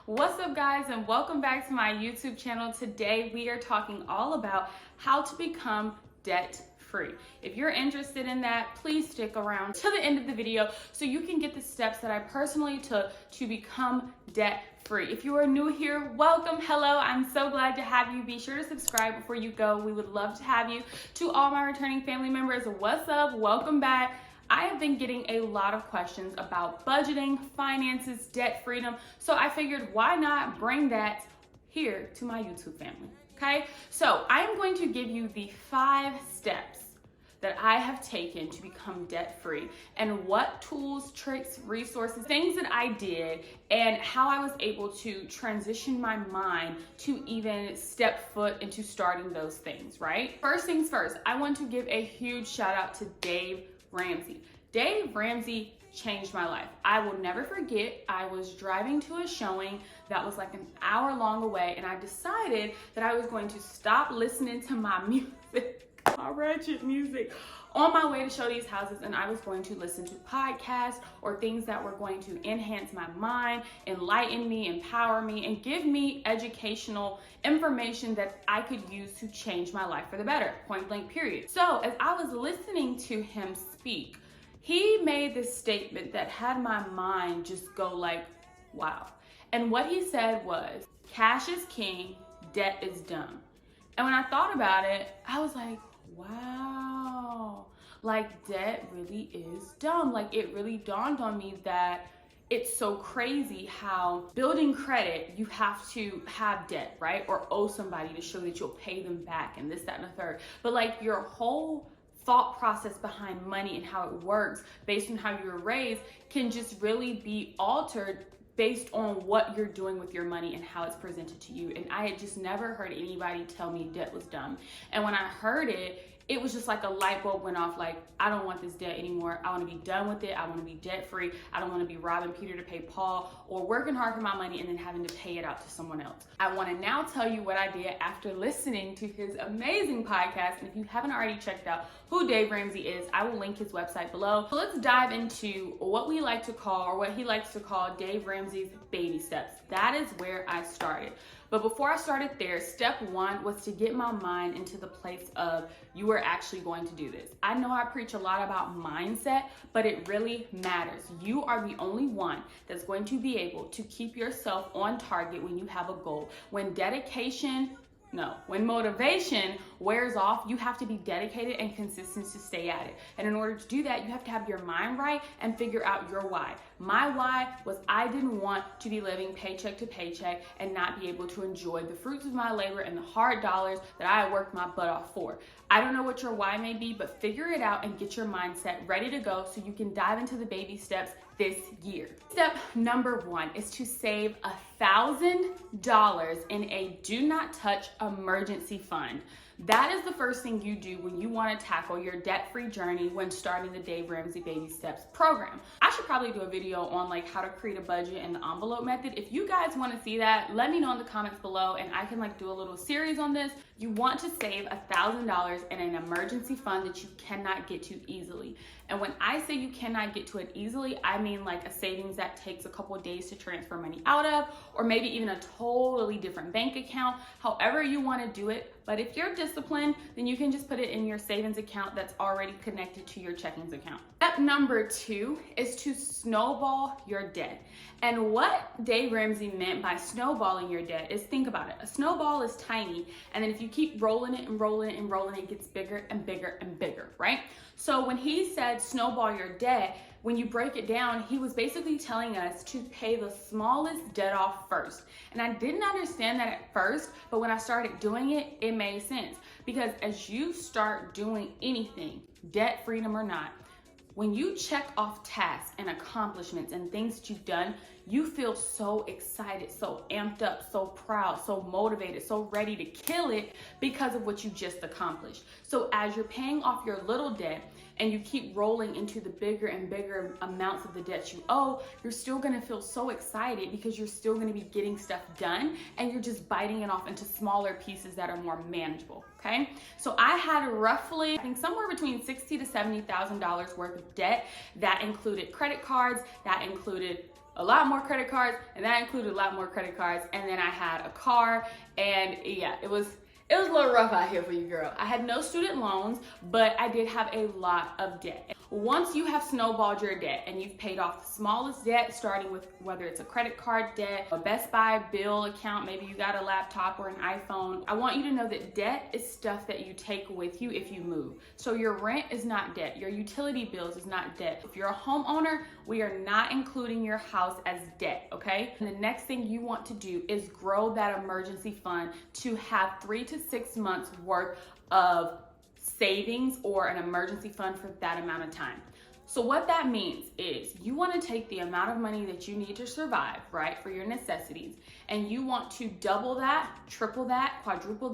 What's up, guys, and welcome back to my YouTube channel. Today we are talking all about how to become debt free. If you're interested in that, please stick around to the end of the video so you can get the steps that I personally took to become debt free. If you are new here, welcome, hello, I'm so glad to have you. Be sure to subscribe before you go. We would love to have you. To all my returning family members, what's up? Welcome back. I have been getting a lot of questions about budgeting, finances, debt freedom, so I figured why not bring that here to my YouTube family, okay? So I'm going to give you the 5 steps that I have taken to become debt free and what tools, tricks, resources, things that I did and how I was able to transition my mind to even step foot into starting those things, right? First things first, I want to give a huge shout out to Dave Ramsey. Dave Ramsey changed my life. I will never forget, I was driving to a showing that was like an hour long away, and I decided that I was going to stop listening to my music, my ratchet music, on my way to show these houses, and I was going to listen to podcasts or things that were going to enhance my mind, enlighten me, empower me, and give me educational information that I could use to change my life for the better, point blank period. So as I was listening to him speak, he made this statement that had my mind just go like, wow. And what he said was, cash is king, debt is dumb. And when I thought about it, I was like, wow, like debt really is dumb. Like it really dawned on me that it's so crazy how building credit, you have to have debt, right? Or owe somebody to show that you'll pay them back and this, that, and the third. But like your whole thought process behind money and how it works based on how you were raised can just really be altered based on what you're doing with your money and how it's presented to you. And I had just never heard anybody tell me debt was dumb. And when I heard it, it was just like a light bulb went off, like, I don't want this debt anymore. I want to be done with it. I want to be debt free. I don't want to be robbing Peter to pay Paul or working hard for my money and then having to pay it out to someone else. I want to now tell you what I did after listening to his amazing podcast. And if you haven't already checked out who Dave Ramsey is, I will link his website below. So let's dive into what we like to call, or what he likes to call, Dave Ramsey's baby steps. That is where I started. But before I started there, step 1 was to get my mind into the place of you are actually going to do this. I know I preach a lot about mindset, but it really matters. You are the only one that's going to be able to keep yourself on target when you have a goal. When motivation wears off, you have to be dedicated and consistent to stay at it. And in order to do that, you have to have your mind right and figure out your why. My why was I didn't want to be living paycheck to paycheck and not be able to enjoy the fruits of my labor and the hard dollars that I worked my butt off for. I don't know what your why may be, but figure it out and get your mindset ready to go so you can dive into the baby steps this year. Step number 1 is to save $1,000 in a do not touch emergency fund. That is the first thing you do when you want to tackle your debt-free journey when starting the Dave Ramsey Baby Steps program. I should probably do a video on like how to create a budget and the envelope method. If you guys want to see that, let me know in the comments below and I can like do a little series on this. You want to save $1,000 in an emergency fund that you cannot get to easily. And when I say you cannot get to it easily, I mean like a savings that takes a couple of days to transfer money out of, or maybe even a totally different bank account, however you want to do it. But if you're disciplined, then you can just put it in your savings account that's already connected to your checkings account. Step number 2 is to snowball your debt. And what Dave Ramsey meant by snowballing your debt is, think about it. A snowball is tiny, and then if you keep rolling it and rolling it and rolling it, it gets bigger and bigger and bigger, right? So when he said snowball your debt, when you break it down, he was basically telling us to pay the smallest debt off first. And I didn't understand that at first, but when I started doing it, it made sense. Because as you start doing anything, debt freedom or not, when you check off tasks and accomplishments and things that you've done, you feel so excited, so amped up, so proud, so motivated, so ready to kill it because of what you just accomplished. So as you're paying off your little debt and you keep rolling into the bigger and bigger amounts of the debt you owe, you're still gonna feel so excited because you're still gonna be getting stuff done and you're just biting it off into smaller pieces that are more manageable, okay? So I had roughly, I think somewhere between $60,000 to $70,000 worth of debt that included credit cards, that included a lot more credit cards, and that included a lot more credit cards. And then I had a car, and yeah, it was a little rough out here for you, girl. I had no student loans, but I did have a lot of debt. Once you have snowballed your debt and you've paid off the smallest debt, starting with whether it's a credit card debt, a Best Buy bill account, maybe you got a laptop or an iPhone, I want you to know that debt is stuff that you take with you if you move. So your rent is not debt. Your utility bills is not debt. If you're a homeowner, we are not including your house as debt, okay? And the next thing you want to do is grow that emergency fund to have 3 to 6 months worth of savings or an emergency fund for that amount of time. So what that means is you want to take the amount of money that you need to survive, right, for your necessities, and you want to double that, triple that, quadruple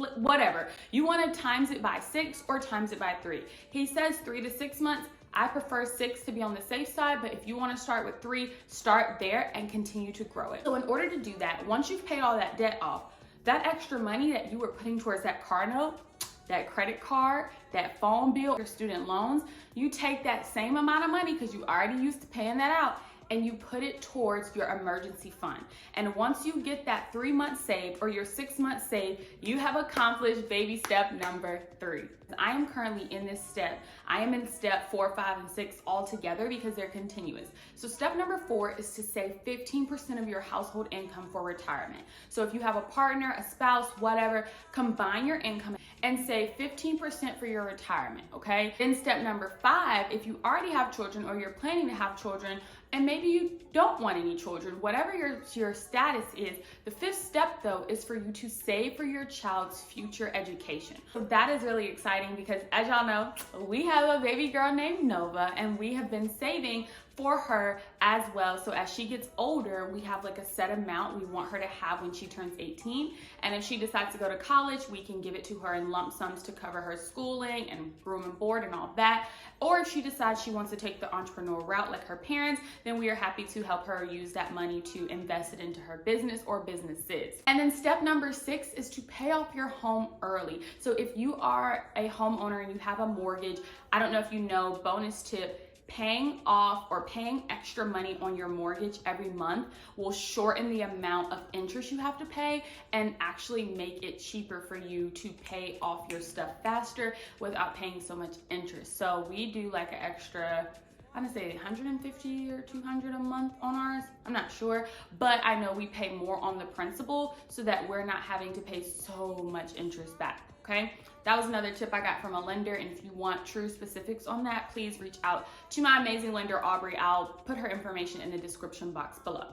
it, whatever. You want to times it by 6 or times it by 3. He says 3 to 6 months. I prefer 6 to be on the safe side, but if you want to start with 3, start there and continue to grow it. So in order to do that, once you've paid all that debt off, that extra money that you were putting towards that car note, that credit card, that phone bill, your student loans, you take that same amount of money because you already used to paying that out, and you put it towards your emergency fund. And once you get that 3 months saved or your 6 months saved, you have accomplished baby step number 3. I am currently in this step. I am in step 4, 5, and 6 all together because they're continuous. So step number 4 is to save 15% of your household income for retirement. So if you have a partner, a spouse, whatever, combine your income and save 15% for your retirement, okay? Then step number 5, if you already have children or you're planning to have children, and maybe you don't want any children, whatever your status is, the 5th step though is for you to save for your child's future education. So that is really exciting because as y'all know, we have a baby girl named Nova and we have been saving for her as well. So as she gets older, we have like a set amount we want her to have when she turns 18. And if she decides to go to college, we can give it to her in lump sums to cover her schooling and room and board and all that. Or if she decides she wants to take the entrepreneurial route like her parents, then we are happy to help her use that money to invest it into her business or businesses. And then step number 6 is to pay off your home early. So if you are a homeowner and you have a mortgage, I don't know if you know, bonus tip, paying off or paying extra money on your mortgage every month will shorten the amount of interest you have to pay and actually make it cheaper for you to pay off your stuff faster without paying so much interest. So we do like an extra, I'm gonna say 150 or 200 a month on ours. I'm not sure, but I know we pay more on the principal so that we're not having to pay so much interest back, okay? That was another tip I got from a lender, and if you want true specifics on that, please reach out to my amazing lender, Aubrey. I'll put her information in the description box below.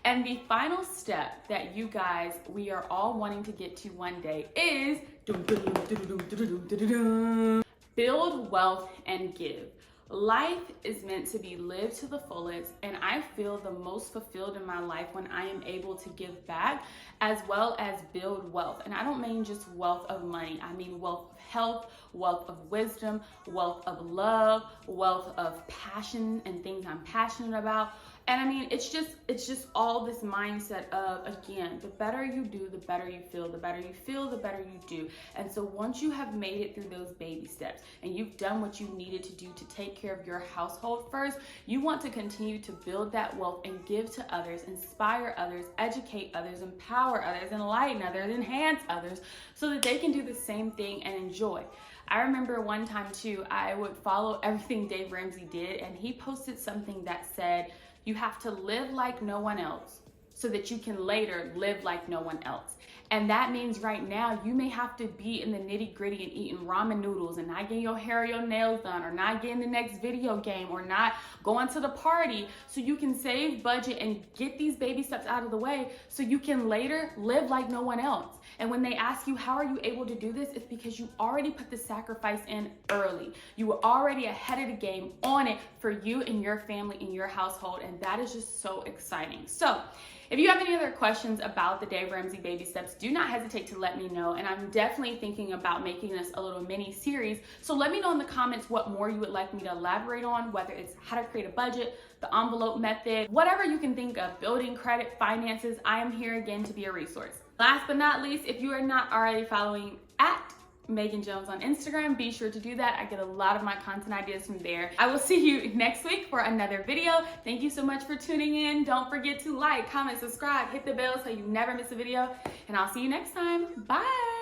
And the final step that you guys, we are all wanting to get to one day is build wealth and give. Life is meant to be lived to the fullest, and I feel the most fulfilled in my life when I am able to give back as well as build wealth. And I don't mean just wealth of money. I mean wealth of health, wealth of wisdom, wealth of love, wealth of passion and things I'm passionate about. And I mean, it's just all this mindset of, again, the better you do, the better you feel, the better you feel, the better you do. And so once you have made it through those baby steps and you've done what you needed to do to take care of your household first, you want to continue to build that wealth and give to others, inspire others, educate others, empower others, enlighten others, enhance others so that they can do the same thing and enjoy. I remember one time too, I would follow everything Dave Ramsey did, and he posted something that said, you have to live like no one else so that you can later live like no one else. And that means right now you may have to be in the nitty gritty and eating ramen noodles and not getting your hair or your nails done or not getting the next video game or not going to the party so you can save budget and get these baby steps out of the way so you can later live like no one else. And when they ask you, how are you able to do this? It's because you already put the sacrifice in early. You were already ahead of the game on it for you and your family and your household. And that is just so exciting. So if you have any other questions about the Dave Ramsey baby steps, do not hesitate to let me know. And I'm definitely thinking about making this a little mini series. So let me know in the comments what more you would like me to elaborate on, whether it's how to create a budget, the envelope method, whatever you can think of, building credit, finances. I am here again to be a resource. Last but not least, if you are not already following at Maeghan Jones on Instagram. Be sure to do that. I get a lot of my content ideas from there. I will see you next week for another video. Thank you so much for tuning in. Don't forget to like, comment, subscribe, hit the bell so you never miss a video, and I'll see you next time. Bye.